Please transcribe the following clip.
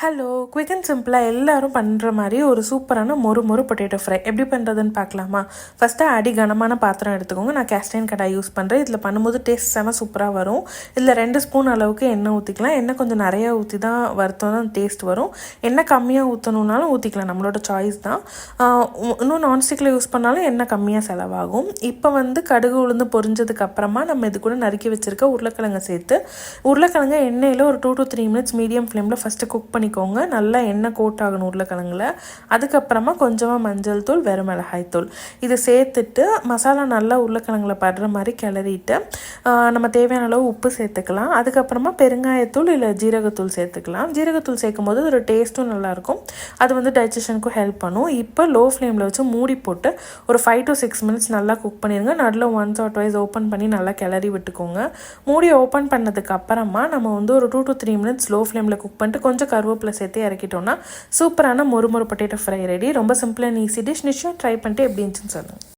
Hello, quick and சிம்பிளாக எல்லோரும் பண்ணுற மாதிரி ஒரு சூப்பரான மொறு பொட்டேட்டோ ஃப்ரை எப்படி பண்ணுறதுன்னு பார்க்கலாமா? ஃபஸ்ட்டு அடி கனமான பாத்திரம் எடுத்துக்கோங்க. நான் கேஸ்டைன் கடாய் யூஸ் பண்ணுறேன். இதில் பண்ணும்போது டேஸ்ட் செம சூப்பராக வரும். இதில் 2 ஸ்பூன் அளவுக்கு எண்ணெய் ஊற்றிக்கலாம். எண்ணெய் கொஞ்சம் நிறையா ஊற்றி தான் வறுத்தோம் தான் டேஸ்ட் வரும். எண்ணெய் கம்மியாக ஊற்றணுன்னாலும் ஊற்றிக்கலாம், நம்மளோட சாய்ஸ் தான். இன்னும் நான்ஸ்டிக்கில் யூஸ் பண்ணாலும் எண்ணெய் கம்மியாக செலவாகும். இப்போ கடுகு உளுந்து பொரிஞ்சதுக்கு அப்புறமா நம்ம இது கூட நறுக்கி வச்சுருக்க உருளைக்கிழங்கை சேர்த்து உருளைக்கிழங்கை எண்ணெயில் ஒரு 2 to 3 minutes மீடியம் ஃப்ளேமில் ஃபஸ்ட்டு குக் பண்ணி நல்லா எண்ணெய் கோட் ஆகணும் உருளைக்கிழங்குல. அதுக்கப்புறமா கொஞ்சமாக மஞ்சள் தூள், வெறும் மிளகாய் தூள் இதை சேர்த்துட்டு மசாலா நல்லா உருளைக்கிழங்குல படுற மாதிரி கிளறிட்டு நம்ம தேவையான அளவு உப்பு சேர்த்துக்கலாம். அதுக்கப்புறமா பெருங்காயத்தூள் இல்லை ஜீரகத்தூள் சேர்த்துக்கலாம். ஜீரகத்தூள் சேர்க்கும் போது ஒரு டேஸ்ட்டும் நல்லாயிருக்கும். அது டைஜஷனுக்கும் ஹெல்ப் பண்ணும். இப்போ லோ ஃப்ளேமில் வச்சு மூடி போட்டு ஒரு 5 to 6 minutes நல்லா குக் பண்ணிடுங்க. நடுவில் once or twice ஓப்பன் பண்ணி நல்லா கிளறி விட்டுக்கோங்க. மூடி ஓப்பன் பண்ணதுக்கு அப்புறமா நம்ம ஒரு 2 to 3 minutes லோ ஃப்ளேமில் குக் பண்ணிட்டு கொஞ்சம் கருவேப்பிலை சேர்த்து இறக்கிட்டோம்னா சூப்பரான மொறு பொட்டேட்டோ ஃப்ரை ரெடி. ரொம்ப சிம்பிள் அண்ட் ஈஸி டிஷ். நிச்சயம் ட்ரை பண்ணிட்டு எப்படி இருந்துச்சுன்னு சொல்லுங்கள்.